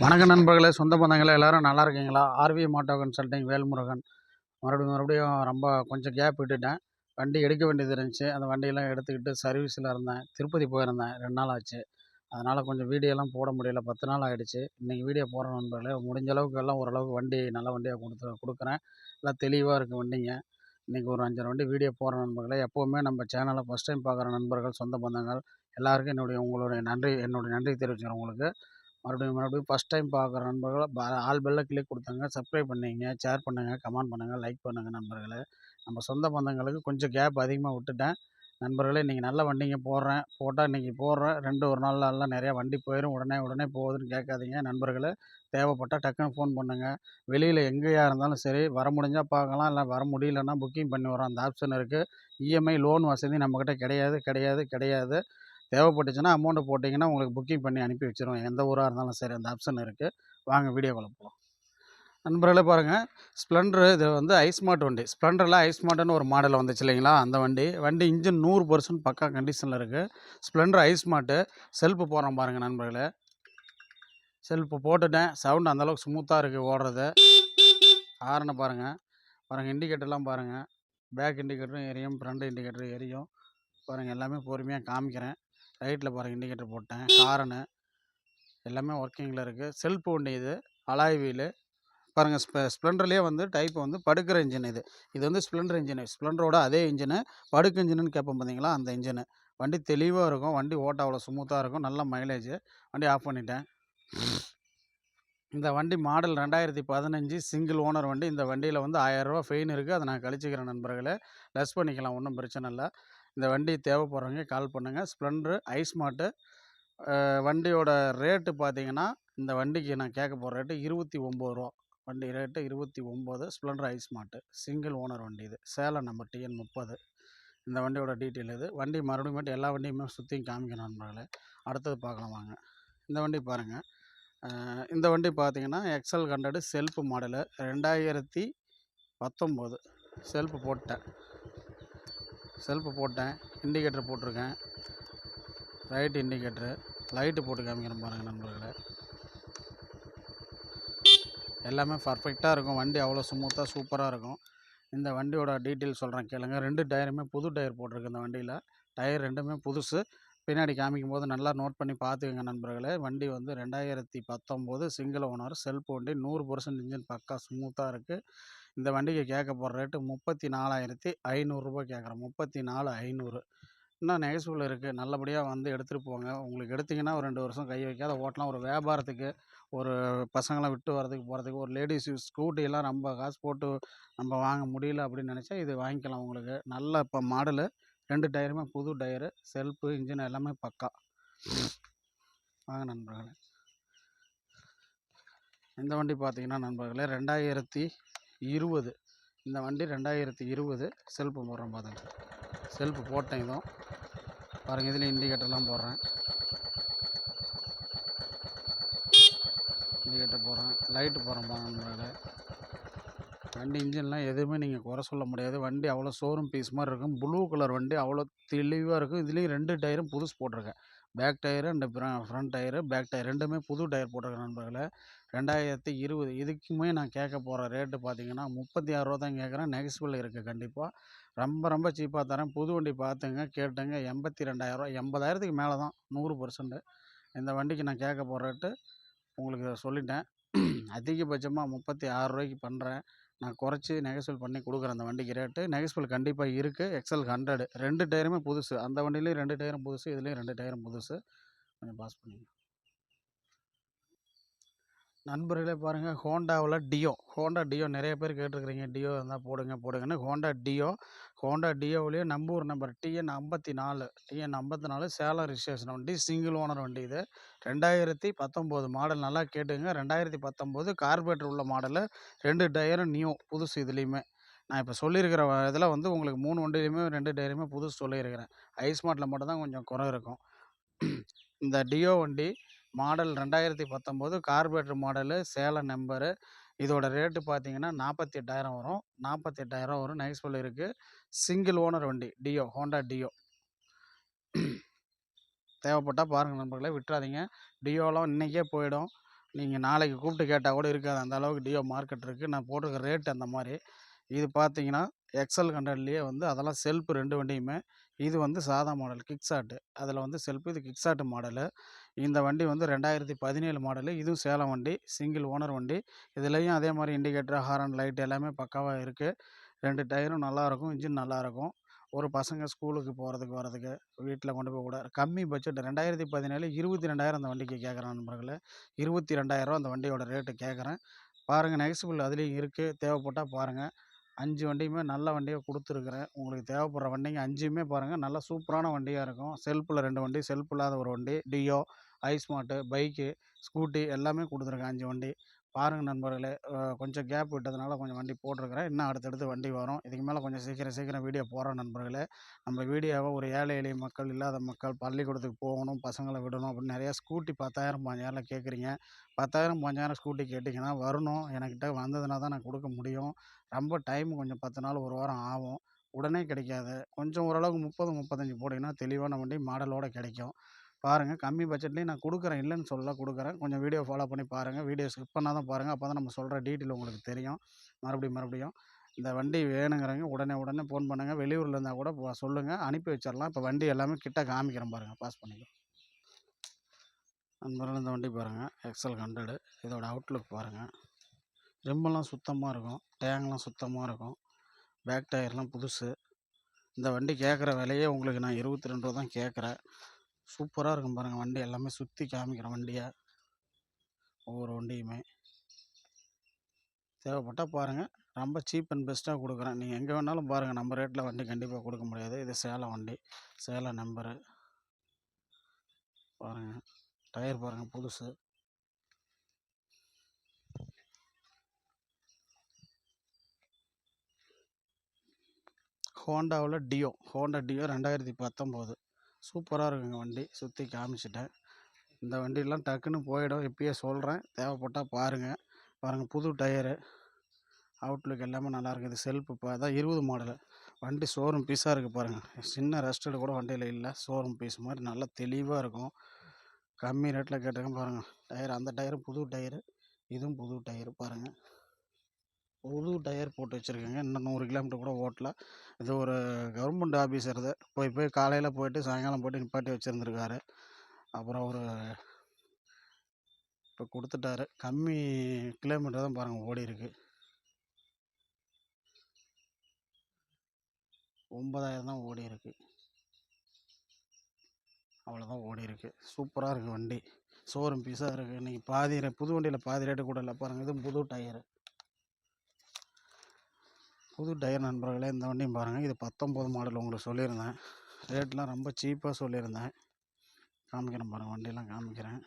வணக்கம் நண்பர்களே, சொந்த பந்தங்களே எல்லோரும் நல்லா இருக்கீங்களா? RV moto consulting Velmurugan. மறுபடியும் ரொம்ப கொஞ்சம் கேப் விட்டுட்டேன். வண்டி எடுக்க வேண்டியது இருந்துச்சு. அந்த வண்டியெல்லாம் எடுத்துக்கிட்டு சர்வீஸில் இருந்தேன். திருப்பதி போயிருந்தேன். 2 நாள் ஆச்சு. அதனால் கொஞ்சம் வீடியோலாம் போட முடியல. 10 நாள் ஆகிடுச்சு. இன்றைக்கி வீடியோ போடுறேன் நண்பர்களே. முடிஞ்ச அளவுக்கு எல்லாம் ஓரளவுக்கு வண்டி நல்ல வண்டியாக கொடுக்குறேன். எல்லாம் தெளிவாக இருக்குது வண்டிங்க. இன்றைக்கி ஒரு 5 வண்டி வீடியோ போடுறேன் நண்பர்களே. எப்போவுமே நம்ம சேனலை ஃபஸ்ட் டைம் பார்க்குற நண்பர்கள், சொந்த பந்தங்கள் எல்லாருக்கும் என்னுடைய நன்றி தெரிவிச்சுக்கிறேன் உங்களுக்கு. மறுபடியும் ஃபஸ்ட் டைம் பார்க்குற நண்பர்கள் ஆல் பெல்ல கிளிக் கொடுத்துங்க. சப்ஸ்கிரைப் பண்ணிக்கங்க, ஷேர் பண்ணுங்கள், கமெண்ட் பண்ணுங்கள், லைக் பண்ணுங்கள் நண்பர்களே. நம்ம சொந்த பந்தங்களுக்கு கொஞ்சம் கேப் அதிகமாக விட்டுட்டேன். நண்பர்களே, இன்றைக்கி நல்ல வண்டிங்க போட்டால் இன்றைக்கி போடுறேன். ஒரு நாள்லாம் நிறையா வண்டி போயிடும். உடனே போகுதுன்னு கேட்காதீங்க நண்பர்களே. தேவைப்பட்டால் டக்குன்னு ஃபோன் பண்ணுங்கள். வெளியில் எங்கேயா இருந்தாலும் சரி, வர முடிஞ்சால் பார்க்கலாம், இல்லை வர முடியலன்னா புக்கிங் பண்ணி வரோம். அந்த ஆப்ஷன் இருக்குது. இஎம்ஐ லோன் வசதி நம்மக்கிட்ட கிடையாது. தேவைப்பட்டுச்சுன்னா அமௌண்ட்டு போட்டிங்கன்னா உங்களுக்கு புக்கிங் பண்ணி அனுப்பி வச்சுருவோம். எந்த ஊராக இருந்தாலும் சரி, அந்த ஆப்ஷன் இருக்குது. வாங்க வீடியோக்குள்ள போகலாம். நண்பர்களே பாருங்கள், ஸ்ப்ளெண்டரு இது வந்து ஐஸ்மார்ட் வண்டி. ஸ்ப்ளெண்டரில் ஐஸ்மார்ட்னு ஒரு மாடல் வந்துச்சு இல்லைங்களா? அந்த வண்டி இன்ஜின் 100% பக்கா கண்டிஷனில் இருக்குது. ஸ்ப்ளெண்டர் ஐஸ்மார்ட்டு. செல்ஃபு போடுறோம் பாருங்கள் நண்பர்களே. செல்ஃபு போட்டுட்டேன். சவுண்டு அந்தளவுக்கு ஸ்மூத்தாக இருக்குது ஓடுறது. ஹாரனை பாருங்கள். இண்டிகேட்டர்லாம் பாருங்கள். பேக் இண்டிகேட்டரும் எரியும், ஃப்ரண்ட் இண்டிகேட்டரும் எரியும். பாருங்கள், எல்லாமே பொறுமையாக காமிக்கிறேன். ரைட்டில் பாருங்கள், இண்டிகேட்டர் போட்டேன். ஹாரனு எல்லாமே ஒர்க்கிங்கில் இருக்குது. செல்ஃப் வண்டி இது. அலாய் வீலு பாருங்கள். ஸ்ப்ளெண்டர்லேயே வந்து டைப் வந்து படுக்கிற இன்ஜின் இது. இது வந்து ஸ்ப்ளெண்டர் இன்ஜினு. ஸ்ப்ளெண்டரோட அதே இன்ஜினு. படுக்கு இன்ஜின்னு கேட்போம் பார்த்தீங்களா, அந்த இன்ஜினு. வண்டி தெளிவாக இருக்கும். வண்டி ஓட்ட அவ்வளோ ஸ்மூத்தாக இருக்கும். நல்ல மைலேஜ். வண்டி ஆஃப் பண்ணிட்டேன். இந்த வண்டி மாடல் 2015 சிங்கிள் ஓனர் வண்டி. இந்த வண்டியில் வந்து 1000 ரூபா ஃபெயின் இருக்குது. அதை நான் கழிச்சிக்கிறேன் நண்பர்களே. லெஸ் பண்ணிக்கலாம், ஒன்றும் பிரச்சனை இல்லை. இந்த வண்டி தேவைப்படுறவங்க கால் பண்ணுங்கள். ஸ்ப்ளெண்டரு ஐஸ்மார்ட்டு. வண்டியோட ரேட்டு பார்த்தீங்கன்னா, இந்த வண்டிக்கு நான் கேட்க போகிற ரேட்டு 29 ரூபா. வண்டி ரேட்டு 29. ஸ்ப்ளெண்டர் ஐஸ்மார்ட்டு. சிங்கிள் ஓனர் வண்டி இது. Salem number TN 30. இந்த வண்டியோட டீட்டெயில் இது. வண்டி மறுபடியும் எல்லா வண்டியுமே சுற்றியும் காமிக்கணும் நண்பர்களே. அடுத்தது பார்க்கலாம் வாங்க. இந்த வண்டி பாருங்கள். இந்த வண்டி பார்த்தீங்கன்னா XL 100 செல்ஃப் மாடலு. 2019. செல்ஃபு போட்டேன். இண்டிகேட்டர் போட்டிருக்கேன். Right indicator. லைட்டு போட்டு காமிக்கிறேன் பாருங்கள் நண்பர்களே. எல்லாமே பர்ஃபெக்டாக இருக்கும். வண்டி அவ்வளோ ஸ்மூத்தாக சூப்பராக இருக்கும். இந்த வண்டியோட டீட்டெயில் சொல்கிறேன் கேளுங்க. 2 டயருமே புது டயர் போட்டிருக்கு இந்த வண்டியில். டயர் 2மே புதுசு. பின்னாடி காமிக்கும் போது நல்லா நோட் பண்ணி பார்த்துக்கங்க நண்பர்களே. வண்டி வந்து 2019 சிங்கிள் ஓனர் செல்ஃப் வண்டி. 100% இன்ஜின் பக்கா ஸ்மூத்தாக இருக்குது. இந்த வண்டிக்கு கேட்க போகிற ரேட்டு 34,500 ரூபா கேட்குறேன். 34,500. இன்னும் நெகசிபிள் இருக்குது. நல்லபடியாக வந்து எடுத்துகிட்டு போங்க. உங்களுக்கு எடுத்திங்கன்னா ஒரு 2 வருஷம் கை வைக்காத ஓட்டலாம். ஒரு வியாபாரத்துக்கு, ஒரு பசங்களாம் விட்டு போகிறதுக்கு, ஒரு லேடிஸ் ஸ்கூட்டியெல்லாம் ரொம்ப காசு போட்டு நம்ம வாங்க முடியல அப்படின்னு நினச்சா இது வாங்கிக்கலாம் உங்களுக்கு. நல்ல இப்போ மாடலு. 2 டயருமே புது டயரு. செல்ஃபு, இன்ஜின் எல்லாமே பக்கா. வாங்க நண்பர்களே. இந்த வண்டி பார்த்தீங்கன்னா நண்பர்களே 2020. இந்த வண்டி 2020. செல்ஃபு போடுறேன் பாருங்க. செல்ஃபு போட்டேன். இதுவும் பாருங்கள். இதில் இண்டிகேட்டர்லாம் போடுறேன். இண்டிகேட்டர் போடுறேன். லைட்டு போடுறேன் பாருங்கள். வண்டி இன்ஜின்லாம் எதுவுமே நீங்கள் குறை சொல்ல முடியாது. வண்டி அவ்வளோ ஷோரூம் பீஸ் மாதிரி இருக்கும். ப்ளூ கலர் வண்டி அவ்வளோ தெளிவாக இருக்கும். இதுலேயும் 2 டயரும் புதுசு போட்டிருக்கேன். Back tyre and front tyre. Back tyre 2மே புது டயர் போட்டிருக்கேன் நண்பர்களே. 2020. இதுக்குமே நான் கேட்க போகிற ரேட்டு பார்த்தீங்கன்னா 36 ரூபா தான் கேட்குறேன். நெகசிபிள் இருக்குது கண்டிப்பாக. ரொம்ப சீப்பாக தரேன். புது வண்டி பார்த்துங்க, கேட்டுங்க. 82,000 ரூபா. 80,000க்கு மேலே தான் 100%. இந்த வண்டிக்கு நான் கேட்க போகிற ரேட்டு உங்களுக்கு சொல்லிட்டேன். அதிகபட்சமாக 36 ரூபாய்க்கு பண்ணுறேன். நான் குறைச்சி நெகசிபிள் பண்ணி கொடுக்குறேன் அந்த வண்டிக்கு ரேட்டு. நெகசிபிள் கண்டிப்பாக இருக்குது. XL 100 2 டயருமே புதுசு. அந்த வண்டியிலையும் 2 டயரும் புதுசு. இதுலேயும் 2 டயரும் புதுசு. கொஞ்சம் பாஸ் பண்ணிங்க நண்பர்களே. பாருங்கள், ஹோண்டா டியோ நிறைய பேர் கேட்டிருக்கிறீங்க. டியோ இருந்தால் போடுங்கன்னு. ஹோண்டா டியோவிலேயே நம்பூர் நம்பர் TN 54 சேலம் ரிஜிஸ்ட்ரேஷன் வண்டி. சிங்கிள் ஓனர் வண்டி இது. 2019 மாடல். நல்லா கேட்டுங்க. 2019 கார்பரேட்டர் உள்ள மாடலு. 2 டயரும் நியூ புதுசு. இதுலேயுமே நான் இப்போ சொல்லியிருக்கிற இதில் வந்து உங்களுக்கு 3 வண்டியிலையுமே 2 டயருமே புதுசு சொல்லியிருக்கிறேன். ஐஸ்மார்ட்டில் மட்டும் தான் கொஞ்சம் குறை இருக்கும். இந்த டியோ வண்டி model 2019 carburettor model. Salem number. இதோட ரேட்டு பார்த்தீங்கன்னா 48,000 வரும். 48,000 வரும். நெகசிபிள் இருக்குது. சிங்கிள் ஓனர் வண்டி. Honda deo. தேவைப்பட்டால் பாருங்கள் நண்பர்களே, விட்டுறாதீங்க. டியோலாம் இன்றைக்கே போயிடும். நீங்கள் நாளைக்கு கூப்பிட்டு கேட்டால் கூட இருக்காது. அந்த அளவுக்கு டியோ மார்க்கெட் இருக்குது. நான் போட்டிருக்க ரேட் அந்த மாதிரி. இது பார்த்தீங்கன்னா எக்ஸல் ஹண்ட்ரட்லேயே வந்து அதெல்லாம் செல்ஃப் 2 வண்டியுமே. இது வந்து சாதா மாடல் கிக் ஸ்டார்ட். அதில் வந்து செல்ஃப், இது கிக் ஸ்டார்ட் மாடலு. இந்த வண்டி வந்து 2017 மாடலு. இதுவும் சேலம் வண்டி, சிங்கிள் ஓனர் வண்டி. இதுலேயும் அதே மாதிரி இண்டிகேட்டர், ஹாரன் லைட் எல்லாமே பக்காவாக இருக்குது. 2 டயரும் நல்லாயிருக்கும், இன்ஜின் நல்லாயிருக்கும். ஒரு பசங்க ஸ்கூலுக்கு போகிறதுக்கு வரதுக்கு, வீட்டில் கொண்டு போய் கூட கம்மி பட்ஜெட் 2017 22,000 அந்த வண்டிக்கு கேட்குறேன் நண்பர்களே. ரூ. 22,000 அந்த வண்டியோட ரேட்டு கேட்குறேன். பாருங்கள், நெகசிபிள் அதுலேயும் இருக்குது. தேவைப்பட்டால் பாருங்கள். 5 வண்டியுமே நல்ல வண்டியா குடுத்துருக்குறேன். உங்களுக்கு தேவைப்படுற வண்டிங்க 5மே பாருங்க, நல்ல சூப்பரான வண்டியா இருக்கும். செல்ஃப்ல 2 வண்டி, செல்ஃப் இல்லாத 1 வண்டி, டியோ, ஐஸ்மார்ட்டு, பைக்கு, ஸ்கூட்டி எல்லாமே குடுத்துருக்கேன் 5 வண்டி. பாருங்க நண்பர்களே, கொஞ்சம் கேப் விட்டதுனால கொஞ்சம் வண்டி போட்டிருக்கிறேன். இன்னும் அடுத்தடுத்து வண்டி வரும். இதுக்கு மேல கொஞ்சம் சீக்கிரம் சீக்கிரம் வீடியோ போடுறேன் நண்பர்களே. நம்ம வீடியோவ ஒரு ஏழை எளிய மக்கள், இல்லாத மக்கள், பள்ளிக்கூடத்துக்கு போகணும், பசங்கள விடணும் அப்படின்னு நிறையா ஸ்கூட்டி 10,000 15,000ல கேட்குறீங்க. 10,000 15,000 ஸ்கூட்டி கேட்டிங்கன்னா வரணும். எனக்கிட்ட வந்ததுனா தான் நான் குடுக்க முடியும். ரொம்ப டைம் கொஞ்சம் 10 நாள், 1 வாரம் ஆகும். உடனே கிடைக்காது. கொஞ்சம் ஓரளவுக்கு 30, 35 போட்டீங்கன்னா தெளிவான வண்டி மாடலோட கிடைக்கும். பாருங்க, கம்மி பட்ஜெட்லயும் நான் குடுக்குறேன். இல்லன்னு சொல்லல, குடுக்குறேன். கொஞ்சம் வீடியோ ஃபாலோ பண்ணி பாருங்க. வீடியோ ஸ்கிப் பண்ணாத பாருங்க. அப்பதான் நம்ம சொல்ற டீட்டெயில் உங்களுக்கு தெரியும். மறுபடியும் இந்த வண்டி வேணுங்கிறவங்க உடனே உடனே ஃபோன் பண்ணுங்க. வெளியூர்ல இருந்தா கூட சொல்லுங்க. அனுப்பி வச்சிரலாம். இப்ப வண்டி எல்லாமே கிட்ட காமிக்கிறேன் பாருங்க. பாஸ் பண்ணிக்கலாம். நண்பர்களே, இந்த வண்டி பாருங்க. எக்ஸல் 100. இதோட அவுட்லுக் பாருங்க. ரிம்மெல்லாம் சுத்தமா இருக்கும். டேங்க்லாம் சுத்தமா இருக்கும். பேக் டயர்லாம் புதுசு. இந்த வண்டி கேட்குற விலையே உங்களுக்கு நான் ரூ. 22 தான் கேட்குறேன். சூப்பரா இருக்கும் பாருங்க வண்டி. எல்லாமே சுத்தி காமிக்கிறேன் வண்டிய. ஒவ்வொரு வண்டியுமே. தேவைப்பட்டா பாருங்க. ரொம்ப சீப் அண்ட் பெஸ்ட்டா குடுக்குறேன். நீங்க எங்க வேணாலும் பாருங்க. நம்ம ரேட்ல வண்டி கண்டிப்பா குடுக்க முடியாது. இது சேலம் வண்டி. சேலம் நம்பரு. பாருங்க. டயர் பாருங்க புதுசு. ஹோண்டாவுல டியோ. Honda deo 2019. சூப்பரா இருக்குங்க வண்டி. சுத்தி காமிச்சுட்டேன். இந்த வண்டிலாம் டக்குன்னு போயிடும். இப்பயே சொல்றேன். தேவைப்பட்டா பாருங்க. பாருங்க, புது டயரு. அவுட்லுக் எல்லாமே நல்லாயிருக்கு. இது செல்ஃப் இப்போ அதான் 20 மாடலு. வண்டி ஷோரூம் பீஸாக இருக்குது பாருங்கள். சின்ன ரஸ்டடு கூட வண்டியில் இல்லை. ஷோரூம் பீஸ் மாதிரி நல்லா தெளிவாக இருக்கும். கம்மி ரேட்டில் கேட்டிருக்கேன் பாருங்கள். டயர், அந்த டயரும் புது டயரு, இதுவும் புது டயரு பாருங்கள். புது டயர் போட்டு வச்சுருக்கேங்க. இன்னும் 100 கிலோமீட்டர் கூட ஓட்டல. இது ஒரு கவர்மெண்ட் ஆஃபீஸர் இது. போய் காலையில் போயிட்டு சாயங்காலம் போயிட்டு நிப்பாட்டி வச்சுருந்துருக்காரு. அப்புறம் அவரு இப்போ கொடுத்துட்டாரு. கம்மி கிலோமீட்டர் தான் பாருங்கள் ஓடிருக்கு. 9,000 தான் ஓடிருக்கு. அவ்வளோதான் ஓடிருக்கு. சூப்பராக இருக்குது வண்டி. ஷோரூம் பீஸாக இருக்குது. இன்றைக்கி பாதி புது வண்டியில் பாதி ரேட்டு கூட இல்லை பாருங்கள். இது புது டயரு. புது டயர் நண்பர்களே. இந்த வண்டியும் பாருங்கள். இது 19 மாடல் உங்களுக்கு சொல்லியிருந்தேன். ரேட்லாம் ரொம்ப சீப்பாக சொல்லியிருந்தேன். காமிக்கிறேன் பாருங்கள், வண்டியெல்லாம் காமிக்கிறேன்.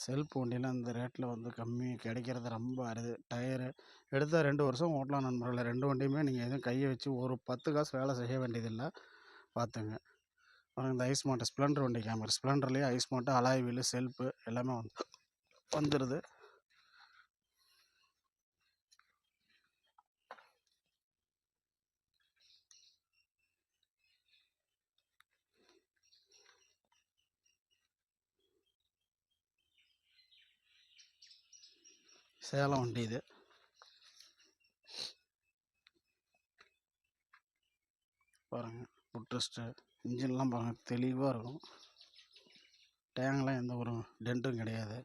செல்ஃப் வண்டியெலாம் இந்த ரேட்டில் வந்து கம்மி கிடைக்கிறது ரொம்ப அரிது. டயரு எடுத்தால் 2 வருஷம் ஓட்டலாம் நண்பர்களே. 2 வண்டியுமே நீங்கள் எதுவும் கையை வச்சு ஒரு 10 காசு வேலை செய்ய வேண்டியதில்லை. பார்த்துங்க. அப்புறம் இந்த ஐஸ்மார்ட் ஸ்ப்ளெண்டர் வண்டி காமிக்கிறேன். ஸ்ப்ளெண்டர்லேயே ஐஸ்மார்ட்டு, அலாய் வீலு, செல்ஃபு எல்லாமே வந்துடுது. சேலம் வண்டி இது. பாருங்கள், ஃபுட்ரெஸ்ட்டு, இன்ஜின்லாம் பாருங்கள் தெளிவாக இருக்கும். டேங்க்லாம் எந்த ஒரு டென்ட்டும் கிடையாது.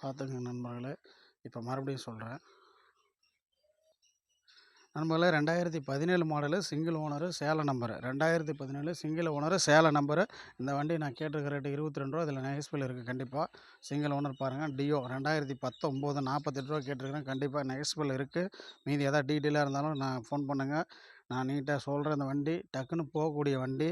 பார்த்துங்க நண்பர்களே. இப்போ மறுபடியும் சொல்கிறேன் நண்பர்களே, 2017 model, single owner, Salem number. 2017 single owner, Salem number. இந்த வண்டி நான் கேட்டிருக்க ரேட்டு ரூ. 22. இதில் நெகஸ்பில் இருக்குது கண்டிப்பாக. சிங்கிள் ஓனர் பாருங்கள். டியோ 2019 ரூ. 48 கேட்டிருக்கிறேன். கண்டிப்பாக நெகஸ்பில் இருக்குது. மீதி எதாவது டீட்டெயிலாக இருந்தாலும் நான் ஃபோன் பண்ணுங்கள். நான் நீட்டாக சொல்கிறேன். இந்த வண்டி டக்குன்னு போகக்கூடிய வண்டி.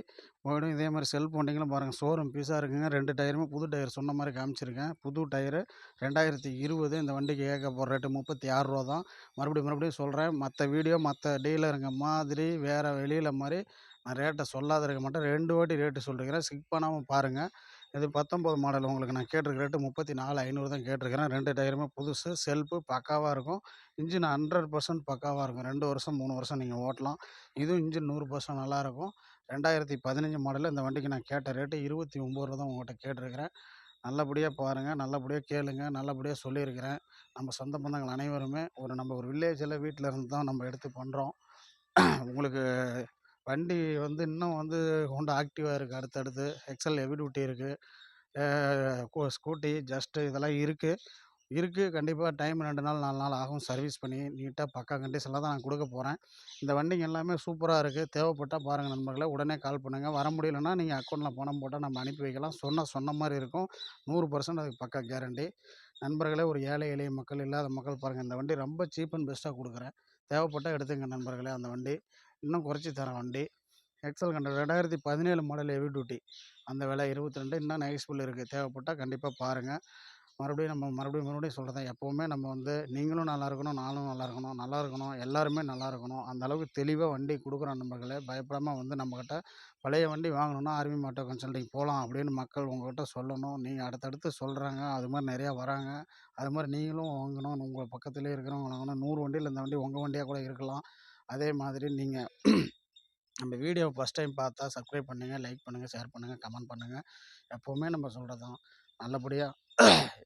போய்டும். இதே மாதிரி செல்ஃப் வண்டிங்களும் பாருங்கள். ஷோரூம் பீஸாக இருக்குங்க. 2 டயருமே புது டயர் சொன்ன மாதிரி காமிச்சிருக்கேன். புது டயரு 2020. இந்த வண்டிக்கு கேட்க போகிற ரேட்டு ரூ. 36 தான். மறுபடியும் சொல்கிறேன். மற்ற வீடியோ, மற்ற டீலருங்க மாதிரி வேறு வெளியில் மாதிரி நான் ரேட்டை சொல்லாத இருக்க மாட்டேன். 2 வாட்டி ரேட்டு சொல்லியிருக்கிறேன். ஸ்கிப் பண்ணாம பாருங்கள். இது 19 மாடல் உங்களுக்கு நான் கேட்டிருக்க ரேட்டு 34,500 தான் கேட்டிருக்கிறேன். 2 டயருமே புதுசு. செல்ஃபு பக்காவா இருக்கும். இன்ஜின் 100% பக்காவா இருக்கும். 2 வருஷம், 3 வருஷம் நீங்க ஓட்டலாம். இதுவும் இன்ஜின் 100% நல்லாயிருக்கும். 2015 மாடலு. இந்த வண்டிக்கு நான் கேட்ட ரேட்டு ரூ. 29 தான் உங்கள்கிட்ட கேட்டிருக்கிறேன். நல்லபடியா பாருங்க, நல்லபடியா கேளுங்க, நல்லபடியா சொல்லியிருக்கிறேன். நம்ம சொந்த பந்தங்கள் அனைவருமே நம்ம ஒரு வில்லேஜில வீட்ல இருந்து தான் நம்ம எடுத்து பண்றோம். உங்களுக்கு வண்டி இன்னும் ஹோண்டா ஆக்டிவா இருக்கு. அடுத்தடுத்து எக்ஸல் ஹெவி டியூட்டி இருக்கு. அ ஸ்கூட்டி, ஜஸ்ட்டு இதெல்லாம் இருக்கு. கண்டிப்பா டைம் 2 நாள், 4 நாள் ஆகும். சர்வீஸ் பண்ணி நீட்டா பக்கா கண்டிஷன்ல தான் நான் குடுக்க போறேன். இந்த வண்டிங்க எல்லாமே சூப்பரா இருக்கு. தேவைப்பட்டா பாருங்க நண்பர்களே. உடனே கால் பண்ணுங்க. வர முடியலன்னா நீங்க அக்கவுண்ட்ல பணம் போட்டா நம்ம அனுப்பி வைக்கலாம். சொன்ன மாரி இருக்கும். 100% அதுக்கு பக்கா கேரண்டி. நண்பர்களே, ஒரு ஏழை எளிய மக்கள், இல்லாத மக்கள் பாருங்க, இந்த வண்டி ரொம்ப சீப் அண்ட் பெஸ்ட்டா குடுக்குறேன். தேவைப்பட்டா எடுத்துங்க நண்பர்களே அந்த வண்டி. இன்னும் குறைச்சு தரேன் வண்டி. XL conductor 2017 model heavy duty. அந்த விலை 22 இன்னும் நெகோஷியபிள் இருக்கு. தேவைப்பட்டா கண்டிப்பா பாருங்க. மறுபடியும் சொல்றேன். எப்பவுமே நீங்களும் நல்லா இருக்கணும், நானும் நல்லா இருக்கணும், எல்லாருமே நல்லா இருக்கணும். அந்த அளவுக்கு தெளிவா வண்டி குடுக்குறோம் நண்பர்களே. பயப்படாம நம்மகிட்ட பழைய வண்டி வாங்கணும்னா ஆர்வி மாட்டோ கன்சல்டிங் போலாம் அப்படின்னு மக்கள் உங்ககிட்ட சொல்லணும். நீங்க அடுத்தடுத்து சொல்றாங்க. அது மாரி நெறையா வராங்க. அது மாரி நீங்களும் வாங்கணும். உங்க பக்கத்திலேயே இருக்கிறவங்க வாங்கணும். 100 வண்டியில இந்த வண்டி உங்க வண்டியா கூட இருக்கலாம். அதே மாதிரி நீங்க நம்ம வீடியோவ ஃபர்ஸ்ட் டைம் பார்த்தா சப்ஸ்கிரைப் பண்ணுங்க, லைக் பண்ணுங்க, ஷேர் பண்ணுங்க, கமெண்ட் பண்ணுங்க. எப்பவுமே நம்ம சொல்றது தான். நல்லபடியா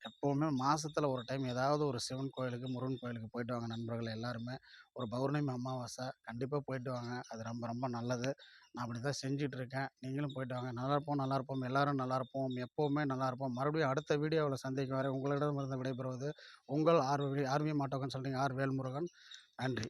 எப்பவுமே மாசத்துல ஒரு டைம் ஏதாவது ஒரு சிவன் கோயிலுக்கு, முருகன் கோயிலுக்கு போயிட்டு வாங்க நண்பர்களே எல்லாருமே. ஒரு பௌர்ணமி, அமாவாசை கண்டிப்பா போயிட்டு வாங்க. அது ரொம்ப ரொம்ப நல்லது. நான் அப்படிதான் செஞ்சுட்டு இருக்கேன். நீங்களும் போயிட்டு வாங்க. நல்லாருப்போம். எல்லாரும் நல்லாருப்போம். எப்பவுமே நல்லாருப்போம். மறுபடியும் அடுத்த வீடியோவுல சந்திக்கும் வரை உங்களிடமிருந்து விடைபெறுவது உங்கள் ஆர்வி ஆர்வி மாட்டோ கன்சல்டிங் ஆர். வேல்முருகன். நன்றி.